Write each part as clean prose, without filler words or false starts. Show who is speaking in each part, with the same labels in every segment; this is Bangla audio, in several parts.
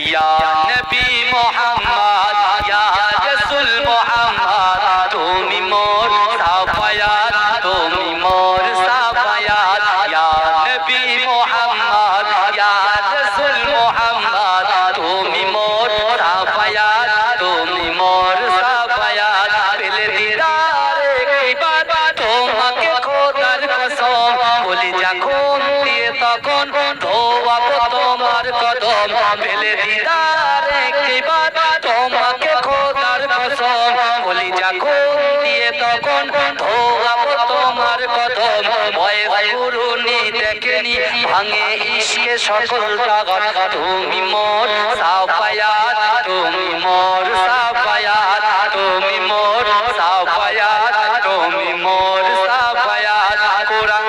Speaker 1: ইয়া নবী মুহাম্মদ ইয়া রাসূল মুহাম্মদ তুমি মোর সাফায়াত তুমি মোর সাফায়াত ইয়া নবী মুহাম্মদ ইয়া রাসূল মুহাম্মদ তুমি মোর সাফায়াত তুমি মোর সাফায়াত পেলে দিদারে একবার তোমাকে খোদার কসম বলি যখন দিয়ে তখন ধোয়াবো তোমার কদম পেলে দিদারে একবার তোমাকে খোদার কসম বলি যখন দিয়ে তখন ধোয়াবো তোমার কদম ভয়ে গুরুনি দেখেনি ভাঙে ইশকে সকল তাগত তুমি মোর সাফায়াত তুমি মোর সাফায়াত তুমি মোর সাফায়াত তুমি মোর সাফায়াত কোরআন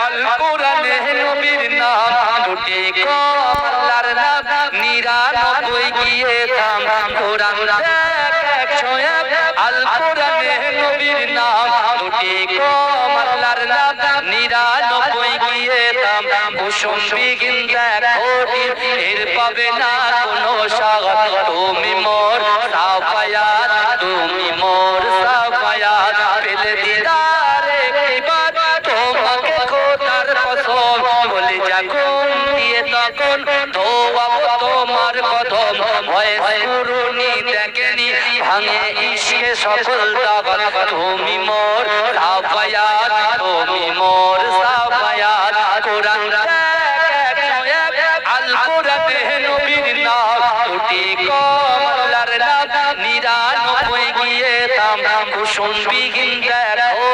Speaker 1: আল কোরআনে নবীর নাম দুটি কম আল্লাহর নাম 99 গিয়ে দাম কোরআন আল কোরআনে নবীর নাম দুটি কম আল্লাহর নাম 99 গিয়ে দাম কুসুম বিগিন দেখো এর পাবে না কোনো স্বাগত তুমি মোর সাফায়াত তুমি মোর সাফায়াত পেলে দিদারে একবার তোমাকে খোদার কসম বলে যখন দিয়ে তখন ধোয়াবো তোমার কদম ভয়ে গুরুনি দেখেনি ভাঙে ইশকে সকল তাগত তুমি মোর সাফায়াত তুমি মোর সাফায়াত কোরআন আল কোরআনে নবীর নাম দুটি কম আল্লাহর নাম 99 গিয়ে দাম কুসুম বিগিন দেখো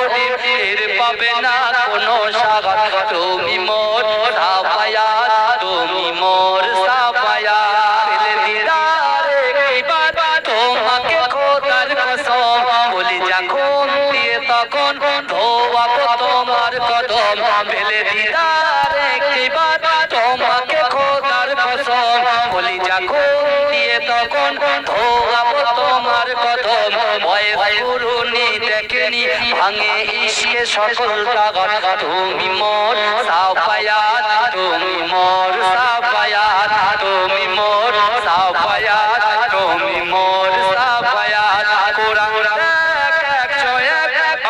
Speaker 1: এর পাবে না কোনো স্বাগত তুমি মোর সাফায়াত তুমি মোর সাফায়াত পেলে দিদারে একবার তোমাকে খোদার কসম বলি যখন দিয়ে তখন ধোয়াবো তোমার কদম পেলে দিদারে একবার তোমাকে খোদার কসম বলি যখন দিয়ে তখন ধোয়াবো তোমার কদম ভয়ে গুরুনি দেখেনি ভাঙে ইশকে সকল তাগত তুমি মোর সাফায়াত তুমি মোর সাফায়াত তুমি মোর সাফায়াত তুমি মোর সাফায়াত কোরআন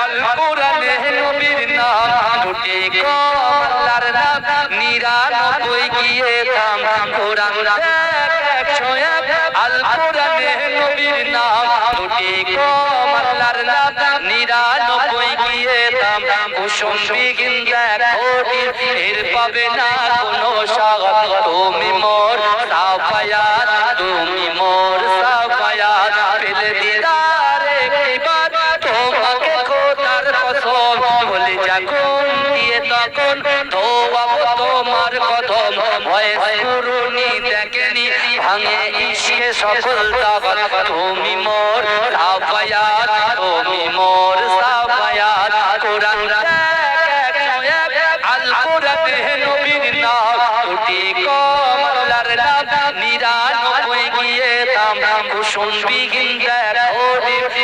Speaker 1: আল কোরআনে নবীর নাম দুটি কম আল্লাহর নাম 99 গিয়ে দাম কোরআন আল কোরআনে নবীর নাম দুটি কম আল্লাহর নাম 99 গিয়ে দাম কুসুম বিগিন দেখো এর পাবে না কোনো স্বাগত তুমি মোর সাফায়াত তুমি মোর সাফায়াত পেলে দিদারে একবার তোমাকে খোদার কসম বলে যখন দিয়ে তখন ধোয়াবো তোমার কদম ভয়ে গুরুনি দেখেনি ভাঙে ইশকে সকল তাগত তুমি মোর সাফায়াত তুমি মোর সাফায়াত কোরআন আল কোরআনে নবীর নাম দুটি কম আল্লাহর নাম 99 গিয়ে দাম কুসুম বিগিন দেখো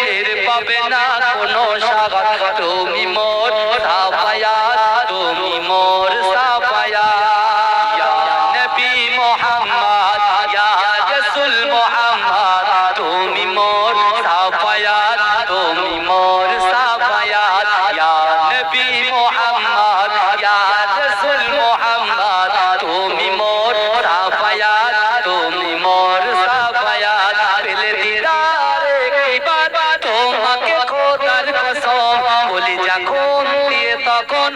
Speaker 1: এর পাবে না কোনো স্বাগত তুমি মোর সাফায়াত তুমি মোর সাফায়াত ইয়া নবী মুহাম্মদ ইয়া রাসূল মুহাম্মদ তুমি মোর সাফায়াত তুমি মোর সাফায়াত ইয়া নবী মুহাম্মদ ইয়া রাসূল মুহাম্মদ তুমি মোর সাফায়াত তুমি মোর সাফায়াত পেলে দিদারে একবার তোমাকে খোদার কসম বলি যখন দিয়ে তখন